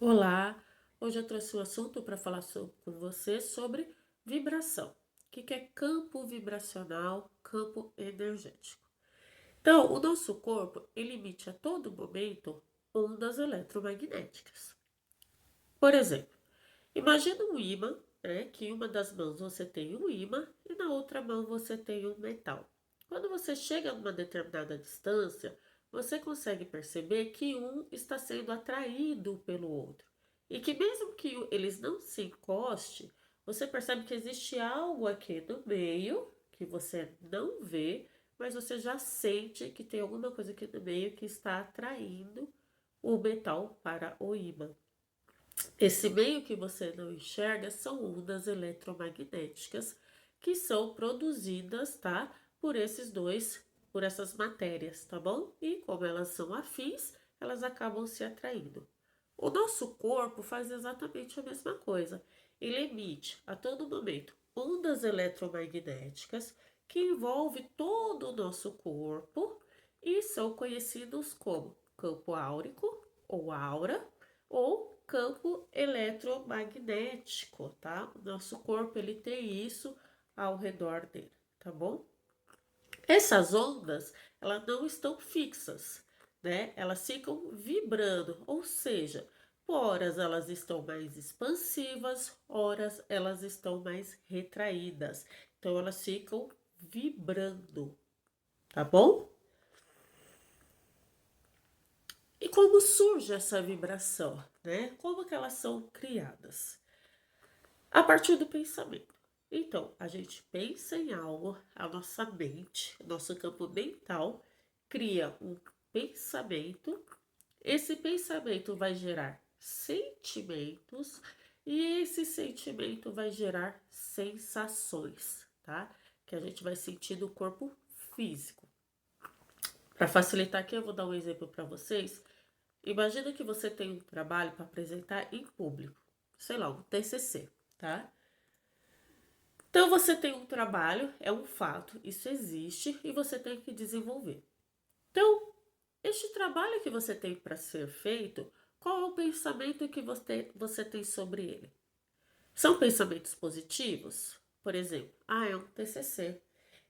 Olá, hoje eu trouxe um assunto para falar com você sobre vibração. O que é campo vibracional, campo energético? Então, o nosso corpo ele emite a todo momento ondas eletromagnéticas. Por exemplo, imagina um ímã, né, que em uma das mãos você tem um ímã e na outra mão você tem um metal. Quando você chega a uma determinada distância, você consegue perceber que um está sendo atraído pelo outro. E que mesmo que eles não se encostem, você percebe que existe algo aqui no meio que você não vê, mas você já sente que tem alguma coisa aqui no meio que está atraindo o metal para o ímã. Esse meio que você não enxerga são ondas eletromagnéticas que são produzidas, tá? Por essas matérias, tá bom? E como elas são afins, elas acabam se atraindo. O nosso corpo faz exatamente a mesma coisa. Ele emite a todo momento ondas eletromagnéticas que envolvem todo o nosso corpo e são conhecidos como campo áurico ou aura ou campo eletromagnético, tá? O nosso corpo ele tem isso ao redor dele, tá bom? Essas ondas, elas não estão fixas, né? Elas ficam vibrando, ou seja, horas elas estão mais expansivas, horas elas estão mais retraídas. Então elas ficam vibrando, tá bom? E como surge essa vibração, né? Como que elas são criadas? A partir do pensamento. Então, a gente pensa em algo, a nossa mente, nosso campo mental cria um pensamento. Esse pensamento vai gerar sentimentos e esse sentimento vai gerar sensações, tá? Que a gente vai sentir no corpo físico. Para facilitar aqui, eu vou dar um exemplo para vocês. Imagina que você tem um trabalho para apresentar em público, sei lá, um TCC, tá? Então você tem um trabalho, é um fato, isso existe e você tem que desenvolver. Então, este trabalho que você tem para ser feito, qual é o pensamento que você tem sobre ele? São pensamentos positivos? Por exemplo, é um TCC.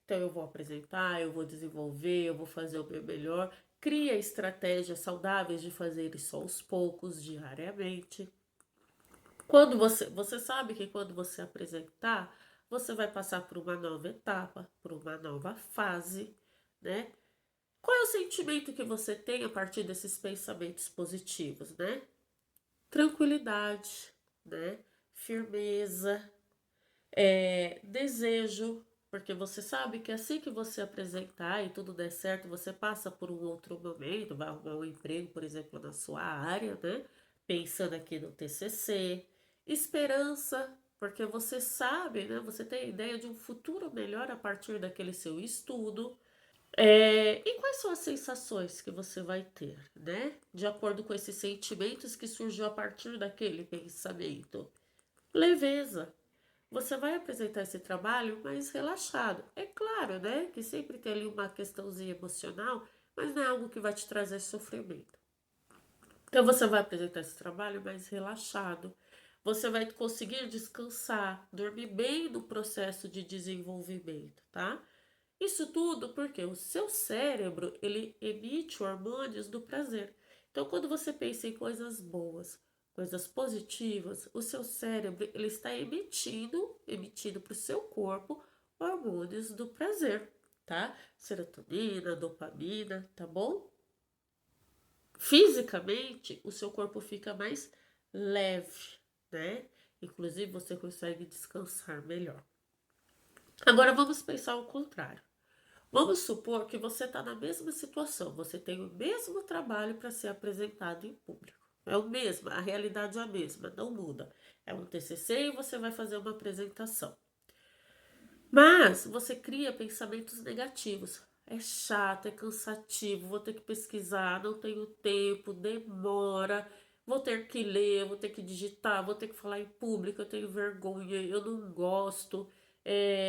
Então eu vou apresentar, eu vou desenvolver, eu vou fazer o meu melhor. Cria estratégias saudáveis de fazer isso aos poucos, diariamente. Quando você sabe que quando você apresentar, você vai passar por uma nova etapa, por uma nova fase, né? Qual é o sentimento que você tem a partir desses pensamentos positivos, né? Tranquilidade, né? Firmeza, desejo, porque você sabe que assim que você apresentar e tudo der certo, você passa por um outro momento, vai arrumar um emprego, por exemplo, na sua área, né? Pensando aqui no TCC. Esperança, porque você sabe, né? Você tem a ideia de um futuro melhor a partir daquele seu estudo. E quais são as sensações que você vai ter, né? De acordo com esses sentimentos que surgiu a partir daquele pensamento. Leveza. Você vai apresentar esse trabalho mais relaxado. É claro, né, que sempre tem ali uma questãozinha emocional, mas não é algo que vai te trazer sofrimento. Então você vai apresentar esse trabalho mais relaxado. Você vai conseguir descansar, dormir bem no processo de desenvolvimento, tá? Isso tudo porque o seu cérebro, ele emite hormônios do prazer. Então, quando você pensa em coisas boas, coisas positivas, o seu cérebro, ele está emitindo para o seu corpo hormônios do prazer, tá? Serotonina, dopamina, tá bom? Fisicamente, o seu corpo fica mais leve, né? Inclusive, você consegue descansar melhor. Agora, vamos pensar o contrário. Vamos supor que você está na mesma situação, você tem o mesmo trabalho para ser apresentado em público. É o mesmo, a realidade é a mesma, não muda. É um TCC e você vai fazer uma apresentação. Mas você cria pensamentos negativos. É chato, é cansativo, vou ter que pesquisar, não tenho tempo, demora, vou ter que ler, vou ter que digitar, vou ter que falar em público, eu tenho vergonha, eu não gosto.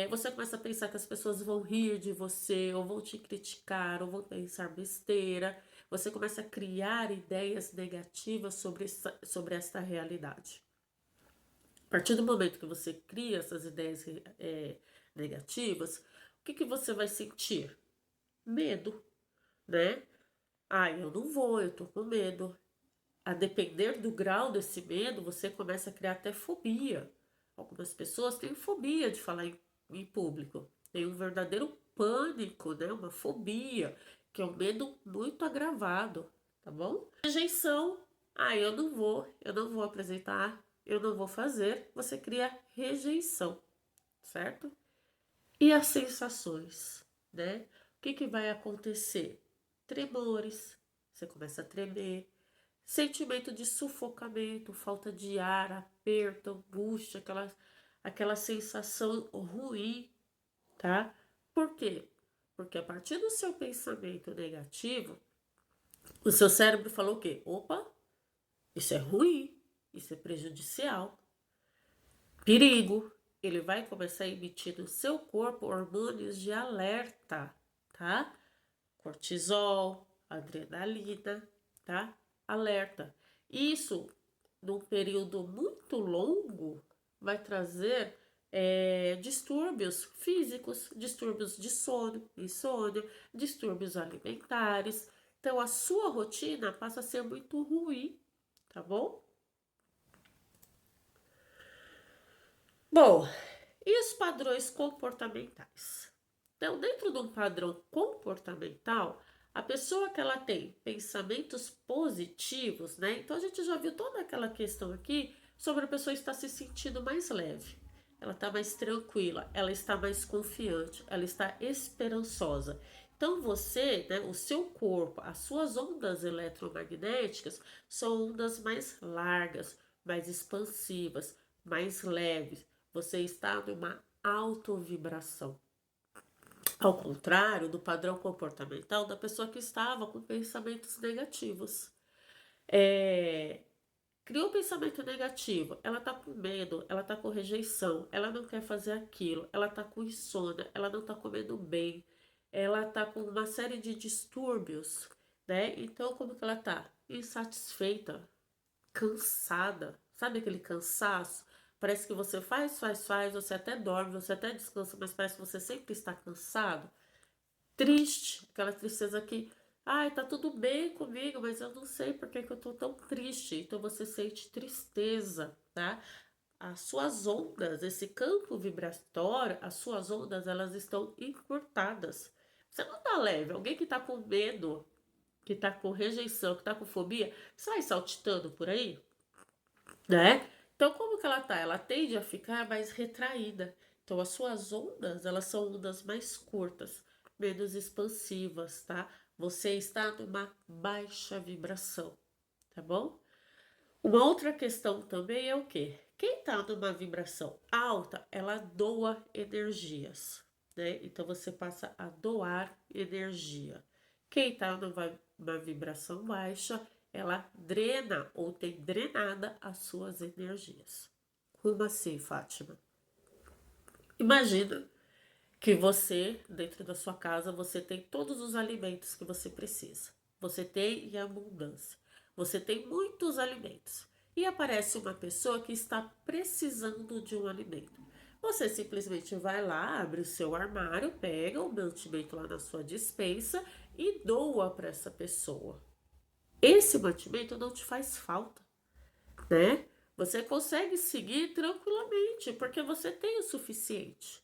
Você começa a pensar que as pessoas vão rir de você, ou vão te criticar, ou vão pensar besteira. você começa a criar ideias negativas sobre esta realidade. A partir do momento que você cria essas ideias negativas, o que você vai sentir? Medo, né? Ah, eu não vou, eu tô com medo. A depender do grau desse medo, você começa a criar até fobia. Algumas pessoas têm fobia de falar em público. Tem um verdadeiro pânico, né? Uma fobia, que é um medo muito agravado, tá bom? Rejeição. Ah, eu não vou apresentar, eu não vou fazer. Você cria rejeição, certo? E as sensações, né? O que vai acontecer? Tremores, você começa a tremer, sentimento de sufocamento, falta de ar, aperto, angústia, aquela sensação ruim, tá? Por quê? Porque a partir do seu pensamento negativo, o seu cérebro falou o quê? Opa, isso é ruim, isso é prejudicial, perigo. Ele vai começar a emitir no seu corpo hormônios de alerta, tá? Cortisol, adrenalina, tá? Alerta. Isso, num período muito longo, vai trazer distúrbios físicos, distúrbios de sono, insônia, distúrbios alimentares. Então, a sua rotina passa a ser muito ruim, tá bom? Bom, e os padrões comportamentais? Então, dentro de um padrão comportamental, a pessoa que ela tem pensamentos positivos, né? Então, a gente já viu toda aquela questão aqui sobre a pessoa estar se sentindo mais leve. Ela está mais tranquila, ela está mais confiante, ela está esperançosa. Então, você, né, o seu corpo, as suas ondas eletromagnéticas são ondas mais largas, mais expansivas, mais leves. Você está numa autovibração. Ao contrário do padrão comportamental da pessoa que estava com pensamentos negativos. Criou um pensamento negativo, ela tá com medo, ela tá com rejeição, ela não quer fazer aquilo, ela tá com insônia, ela não tá comendo bem, ela tá com uma série de distúrbios, né? Então, como que ela tá? Insatisfeita, cansada, sabe aquele cansaço? Parece que você faz, você até dorme, você até descansa, mas parece que você sempre está cansado. Triste, aquela tristeza que, ai, tá tudo bem comigo, mas eu não sei por que que eu tô tão triste. Então você sente tristeza, tá? As suas ondas, esse campo vibratório, as suas ondas, elas estão encurtadas. Você não tá leve. Alguém que tá com medo, que tá com rejeição, que tá com fobia, sai saltitando por aí, né? Então, como que ela tá? Ela tende a ficar mais retraída. Então, as suas ondas, elas são ondas mais curtas, menos expansivas, tá? Você está numa baixa vibração, tá bom? Uma outra questão também é o quê? Quem tá numa vibração alta, ela doa energias, né? Então, você passa a doar energia. Quem tá numa vibração baixa, ela drena ou tem drenada as suas energias. Como assim, Fátima? Imagina que você, dentro da sua casa, você tem todos os alimentos que você precisa. Você tem em abundância. Você tem muitos alimentos. E aparece uma pessoa que está precisando de um alimento. Você simplesmente vai lá, abre o seu armário, pega o mantimento lá na sua despensa e doa para essa pessoa. Esse mantimento não te faz falta, né? Você consegue seguir tranquilamente, porque você tem o suficiente.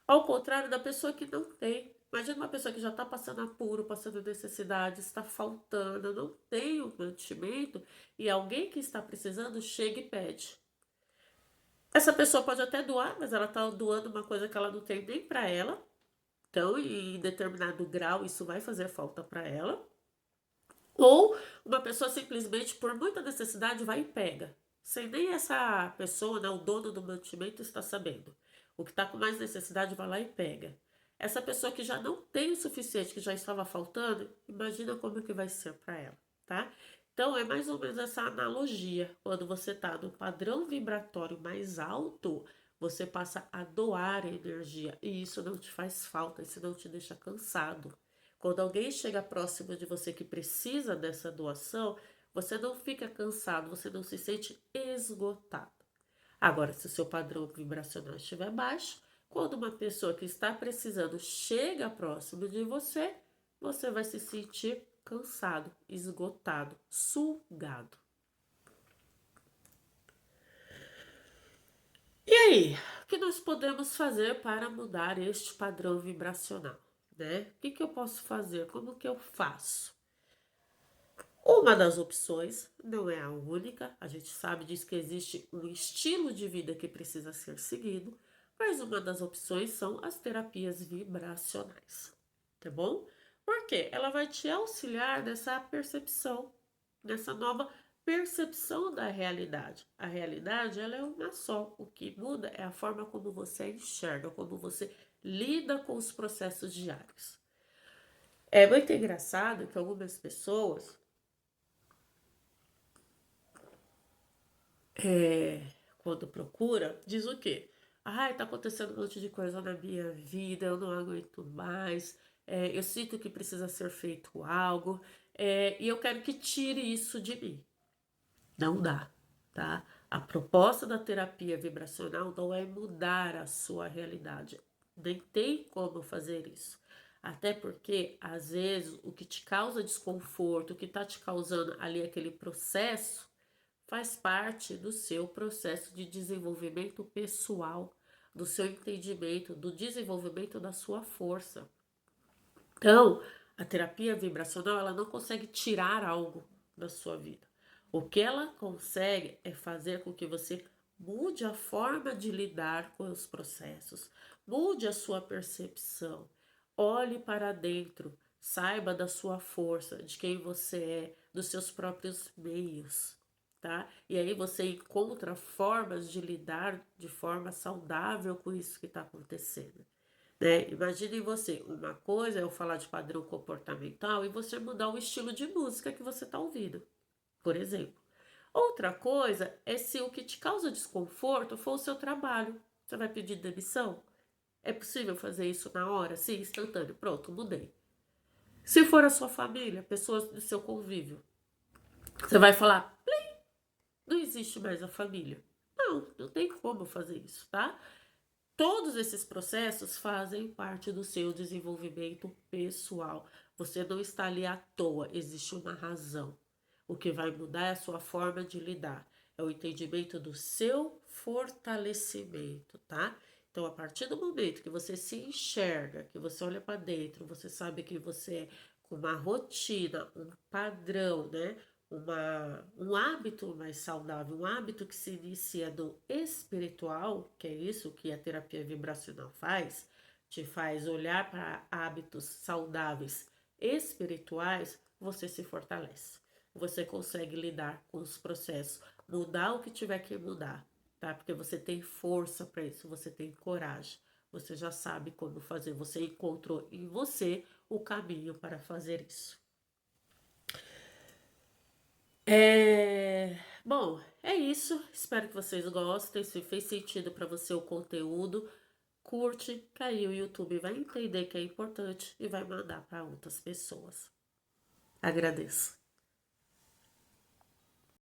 Ao contrário da pessoa que não tem. Imagina uma pessoa que já está passando apuro, passando necessidade, está faltando, não tem o mantimento, e alguém que está precisando chega e pede. Essa pessoa pode até doar, mas ela está doando uma coisa que ela não tem nem para ela. Então, em determinado grau, isso vai fazer falta para ela. Ou uma pessoa simplesmente, por muita necessidade, vai e pega. Sem nem essa pessoa, né, o dono do mantimento, está sabendo. O que está com mais necessidade vai lá e pega. Essa pessoa que já não tem o suficiente, que já estava faltando, imagina como que vai ser para ela, tá? Então, é mais ou menos essa analogia. Quando você está no padrão vibratório mais alto, você passa a doar energia. E isso não te faz falta, isso não te deixa cansado. Quando alguém chega próximo de você que precisa dessa doação, você não fica cansado, você não se sente esgotado. Agora, se o seu padrão vibracional estiver baixo, quando uma pessoa que está precisando chega próximo de você, você vai se sentir cansado, esgotado, sugado. E aí, o que nós podemos fazer para mudar este padrão vibracional, né? O que eu posso fazer? Como que eu faço? Uma das opções, não é a única, a gente sabe diz que existe um estilo de vida que precisa ser seguido, mas uma das opções são as terapias vibracionais, tá bom? Porque ela vai te auxiliar nessa percepção, nessa nova percepção da realidade. A realidade, ela é uma só, o que muda é a forma como você enxerga, como você lida com os processos diários. É muito engraçado que algumas pessoas quando procura, diz o quê? Ai, tá acontecendo um monte de coisa na minha vida, eu não aguento mais, eu sinto que precisa ser feito algo, e eu quero que tire isso de mim. Não dá, tá? A proposta da terapia vibracional não é mudar a sua realidade. Nem tem como fazer isso. Até porque, às vezes, o que te causa desconforto, o que está te causando ali aquele processo, faz parte do seu processo de desenvolvimento pessoal, do seu entendimento, do desenvolvimento da sua força. Então, a terapia vibracional, ela não consegue tirar algo da sua vida. O que ela consegue é fazer com que você mude a forma de lidar com os processos, mude a sua percepção, olhe para dentro, saiba da sua força, de quem você é, dos seus próprios meios, tá? E aí você encontra formas de lidar de forma saudável com isso que está acontecendo. Né? Imagine você, uma coisa é eu falar de padrão comportamental e você mudar o estilo de música que você está ouvindo, por exemplo. Outra coisa é se o que te causa desconforto for o seu trabalho. Você vai pedir demissão? É possível fazer isso na hora? Sim, instantâneo. Pronto, mudei. Se for a sua família, pessoas do seu convívio, você vai falar, não existe mais a família. Não, não tem como fazer isso, tá? Todos esses processos fazem parte do seu desenvolvimento pessoal. Você não está ali à toa, existe uma razão. O que vai mudar é a sua forma de lidar, é o entendimento do seu fortalecimento, tá? Então, a partir do momento que você se enxerga, que você olha para dentro, você sabe que você é com uma rotina, um padrão, né? Um hábito mais saudável, um hábito que se inicia do espiritual, que é isso que a terapia vibracional faz, te faz olhar para hábitos saudáveis espirituais, você se fortalece. Você consegue lidar com os processos, mudar o que tiver que mudar, tá? Porque você tem força para isso, você tem coragem, você já sabe como fazer, você encontrou em você o caminho para fazer isso. Bom, é isso. Espero que vocês gostem. Se fez sentido para você o conteúdo, curte, que aí o YouTube vai entender que é importante e vai mandar para outras pessoas. Agradeço.